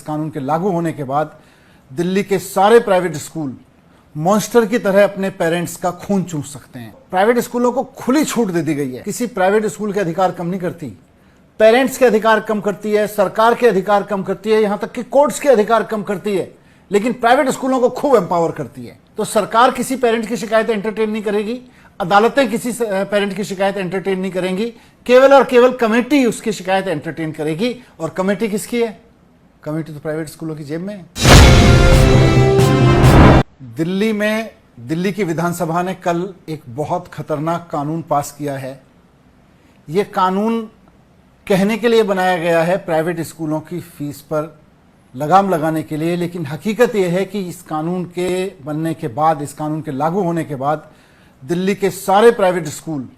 कानून के लागू होने के बाद दिल्ली के सारे प्राइवेट स्कूल मॉन्स्टर की तरह अपने पेरेंट्स का खून चूस सकते हैं। प्राइवेट स्कूलों को खुली छूट दे दी गई है। किसी प्राइवेट स्कूल के अधिकार कम नहीं करती, पेरेंट्स के अधिकार कम करती है, सरकार के अधिकार कम करती है, यहां तक कि कोर्ट्स के अधिकार कम करती है, लेकिन प्राइवेट स्कूलों को खूब एम्पावर करती है। तो सरकार किसी पेरेंट की शिकायत एंटरटेन नहीं करेगी, अदालतें किसी पेरेंट की शिकायत एंटरटेन नहीं करेंगी, केवल और केवल कमेटी उसकी शिकायत एंटरटेन करेगी। और कमेटी किसकी है? कमेटी तो प्राइवेट स्कूलों की जेब में है। दिल्ली की विधानसभा ने कल एक बहुत खतरनाक कानून पास किया है। यह कानून कहने के लिए बनाया गया है प्राइवेट स्कूलों की फीस पर लगाम लगाने के लिए, लेकिन हकीकत यह है कि इस कानून के बनने के बाद, इस कानून के लागू होने के बाद दिल्ली के सारे प्राइवेट स्कूल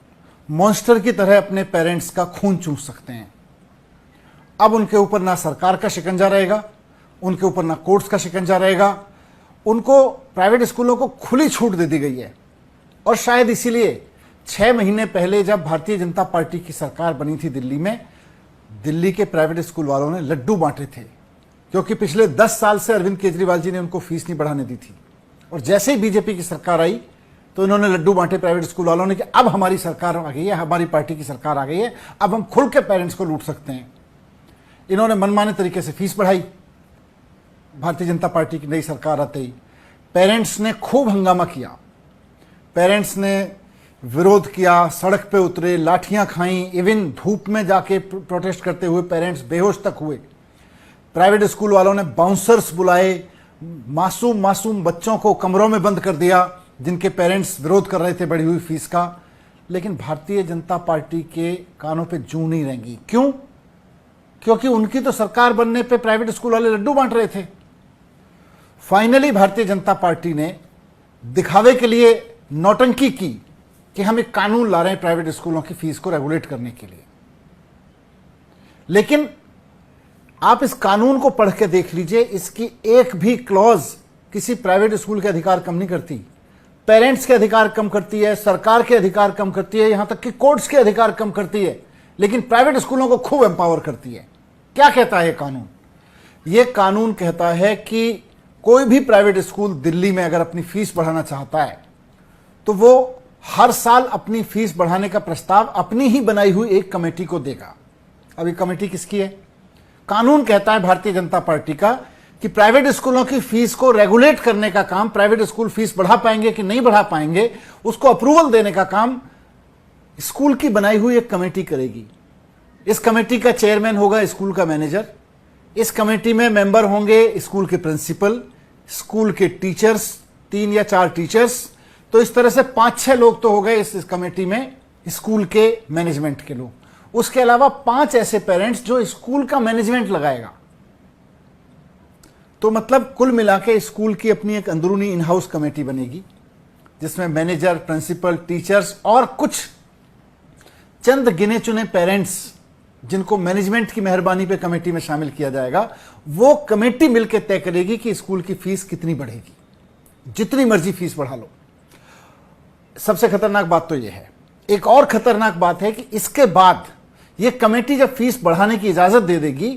मॉन्स्टर की तरह अपने पेरेंट्स का खून चूस सकते हैं। अब उनके ऊपर ना सरकार का शिकंजा रहेगा, उनके ऊपर ना कोर्ट्स का शिकंजा रहेगा, उनको प्राइवेट स्कूलों को खुली छूट दे दी गई है। और शायद इसीलिए 6 महीने पहले जब भारतीय जनता पार्टी की सरकार बनी थी दिल्ली में, दिल्ली के प्राइवेट स्कूल वालों ने लड्डू बांटे थे, क्योंकि पिछले 10 साल से अरविंद केजरीवाल जी ने उनको फीस नहीं बढ़ाने दी थी। और जैसे ही बीजेपी की सरकार आई तो इन्होंने लड्डू बांटे प्राइवेट स्कूल वालों ने कि अब हमारी सरकार आ गई है, हमारी पार्टी की सरकार आ गई है, अब हम खुल के पेरेंट्स को लूट सकते हैं। इन्होंने मनमाने तरीके से फीस बढ़ाई। भारतीय जनता पार्टी की नई सरकार आते ही पेरेंट्स ने खूब हंगामा किया, पेरेंट्स ने विरोध किया, सड़क पे उतरे, लाठियां खाई, इवन धूप में जाके प्रोटेस्ट करते हुए पेरेंट्स बेहोश तक हुए। प्राइवेट स्कूल वालों ने बाउंसर्स बुलाए, मासूम बच्चों को कमरों में बंद कर दिया जिनके पेरेंट्स विरोध कर रहे थे बढ़ी हुई फीस का। लेकिन भारतीय जनता पार्टी के कानों पे जूं नहीं रहेंगी। क्यों? क्योंकि उनकी तो सरकार बनने पे प्राइवेट स्कूल वाले लड्डू बांट रहे थे। फाइनली भारतीय जनता पार्टी ने दिखावे के लिए नौटंकी की कि हम एक कानून ला रहे हैं प्राइवेट स्कूलों की फीस को रेगुलेट करने के लिए। लेकिन आप इस कानून को पढ़ के देख लीजिए, इसकी एक भी क्लॉज किसी प्राइवेट स्कूल के अधिकार कम नहीं करती, पेरेंट्स के अधिकार कम करती है, सरकार के अधिकार कम करती है, यहां तक कि कोर्ट्स के अधिकार कम करती है, लेकिन प्राइवेट स्कूलों को खूब एम्पावर करती है। क्या कहता है कानून? यह कानून कहता है कि कोई भी प्राइवेट स्कूल दिल्ली में अगर अपनी फीस बढ़ाना चाहता है तो वो हर साल अपनी फीस बढ़ाने का प्रस्ताव अपनी ही बनाई हुई एक कमेटी को देगा। अब ये कमेटी किसकी है? कानून कहता है भारतीय जनता पार्टी का कि प्राइवेट स्कूलों की फीस को रेगुलेट करने का काम, प्राइवेट स्कूल फीस बढ़ा पाएंगे कि नहीं बढ़ा पाएंगे, उसको अप्रूवल देने का काम स्कूल की बनाई हुई एक कमेटी करेगी। इस कमेटी का चेयरमैन होगा स्कूल का मैनेजर। इस कमेटी में मेंबर होंगे स्कूल के प्रिंसिपल, स्कूल के टीचर्स, 3 या 4 टीचर्स। तो इस तरह से 5-6 लोग तो हो गए इस कमेटी में, स्कूल के मैनेजमेंट के लोग। उसके अलावा 5 ऐसे पेरेंट्स जो स्कूल का मैनेजमेंट लगाएगा। तो मतलब कुल मिला के स्कूल की अपनी एक अंदरूनी इन हाउस कमेटी बनेगी, जिसमें मैनेजर, प्रिंसिपल, टीचर्स और कुछ चंद गिने चुने पेरेंट्स जिनको मैनेजमेंट की मेहरबानी पे कमेटी में शामिल किया जाएगा। वो कमेटी मिलकर तय करेगी कि स्कूल की फीस कितनी बढ़ेगी। जितनी मर्जी फीस बढ़ा लो। सबसे खतरनाक बात तो यह है। एक और खतरनाक बात है कि इसके बाद यह कमेटी जब फीस बढ़ाने की इजाजत दे देगी,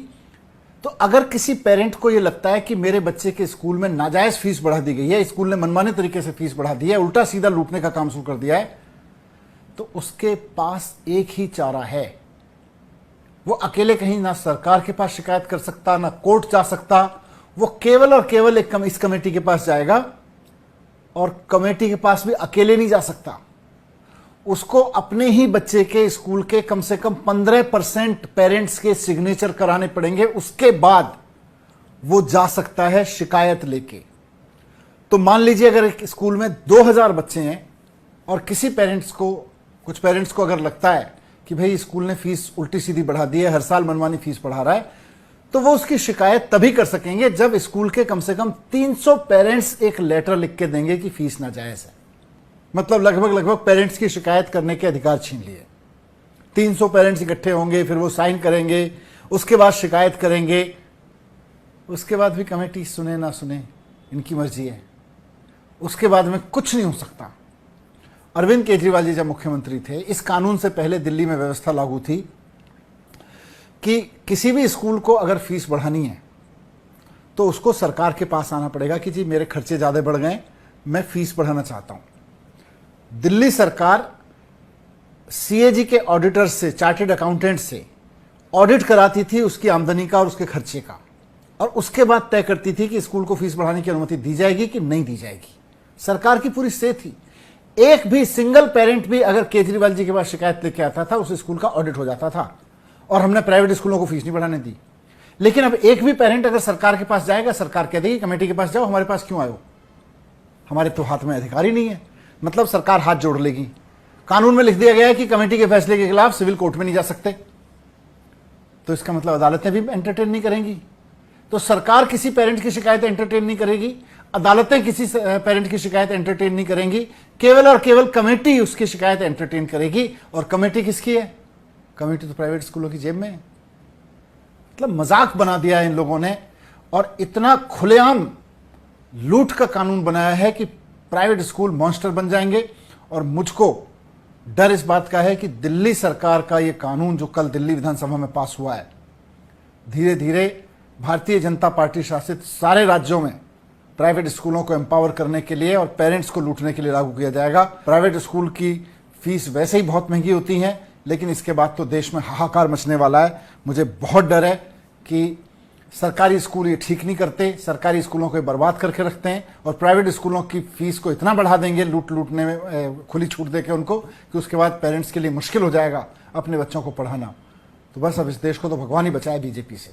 तो अगर किसी पेरेंट को यह लगता है कि मेरे बच्चे के स्कूल में नाजायज फीस बढ़ा दी गई है, स्कूल ने मनमाने तरीके से फीस बढ़ा दी है, उल्टा सीधा लूटने का काम शुरू कर दिया है, तो उसके पास एक ही चारा है। वो अकेले कहीं ना सरकार के पास शिकायत कर सकता, ना कोर्ट जा सकता। वो केवल और केवल इस कमेटी के पास जाएगा, और कमेटी के पास भी अकेले नहीं जा सकता। उसको अपने ही बच्चे के स्कूल के कम से कम 15% पेरेंट्स के सिग्नेचर कराने पड़ेंगे। उसके बाद वो जा सकता है शिकायत लेके। तो मान लीजिए अगर एक स्कूल में 2000 बच्चे हैं और कुछ पेरेंट्स को अगर लगता है कि भाई स्कूल ने फीस उल्टी सीधी बढ़ा दी है, हर साल मनमानी फीस बढ़ा रहा है, तो वो उसकी शिकायत तभी कर सकेंगे जब स्कूल के कम से कम 300 पेरेंट्स एक लेटर लिख के देंगे कि फीस नाजायज है। मतलब लगभग पेरेंट्स की शिकायत करने के अधिकार छीन लिए। 300 पेरेंट्स इकट्ठे होंगे, फिर वो साइन करेंगे, उसके बाद शिकायत करेंगे। उसके बाद भी कमेटी सुने ना सुने, इनकी मर्जी है। उसके बाद में कुछ नहीं हो सकता। अरविंद केजरीवाल जी जब मुख्यमंत्री थे, इस कानून से पहले दिल्ली में व्यवस्था लागू थी कि किसी भी स्कूल को अगर फीस बढ़ानी है तो उसको सरकार के पास आना पड़ेगा कि जी मेरे खर्चे ज़्यादा बढ़ गए, मैं फीस बढ़ाना चाहता हूं। दिल्ली सरकार सीएजी के ऑडिटर से, चार्टेड अकाउंटेंट से ऑडिट कराती थी उसकी आमदनी का और उसके खर्चे का, और उसके बाद तय करती थी कि स्कूल को फीस बढ़ाने की अनुमति दी जाएगी कि नहीं दी जाएगी। सरकार की पूरी से थी। एक भी सिंगल पेरेंट भी अगर केजरीवाल जी के पास शिकायत लेके आता था, उस स्कूल का ऑडिट हो जाता था, और हमने प्राइवेट स्कूलों को फीस नहीं बढ़ाने दी। लेकिन अब एक भी पेरेंट अगर सरकार के पास जाएगा, सरकार कह देगी कमेटी के पास जाओ, हमारे पास क्यों आयो, हमारे तो हाथ में अधिकार ही नहीं है। मतलब सरकार हाथ जोड़ लेगी। कानून में लिख दिया गया है कि कमेटी के फैसले के खिलाफ सिविल कोर्ट में नहीं जा सकते, तो इसका मतलब अदालतें भी एंटरटेन नहीं करेंगी। तो सरकार किसी पेरेंट की शिकायत एंटरटेन नहीं करेगी, अदालतें किसी पेरेंट की शिकायत एंटरटेन नहीं करेंगी, केवल और केवल कमेटी उसकी शिकायत एंटरटेन करेगी। और कमेटी किसकी है? कमेटी तो प्राइवेट स्कूलों की जेब में है। मतलब मजाक बना दिया है इन लोगों ने, और इतना खुलेआम लूट का कानून बनाया है कि प्राइवेट स्कूल मॉन्स्टर बन जाएंगे। और मुझको डर इस बात का है कि दिल्ली सरकार का ये कानून जो कल दिल्ली विधानसभा में पास हुआ है, धीरे धीरे भारतीय जनता पार्टी शासित सारे राज्यों में प्राइवेट स्कूलों को एम्पावर करने के लिए और पेरेंट्स को लूटने के लिए लागू किया जाएगा। प्राइवेट स्कूल की फीस वैसे ही बहुत महंगी होती है, लेकिन इसके बाद तो देश में हाहाकार मचने वाला है। मुझे बहुत डर है कि सरकारी स्कूल ये ठीक नहीं करते, सरकारी स्कूलों को बर्बाद करके रखते हैं, और प्राइवेट स्कूलों की फीस को इतना बढ़ा देंगे लूटने में, खुली छूट देके उनको, कि उसके बाद पेरेंट्स के लिए मुश्किल हो जाएगा अपने बच्चों को पढ़ाना। तो बस अब इस देश को तो भगवान ही बचाए बीजेपी से।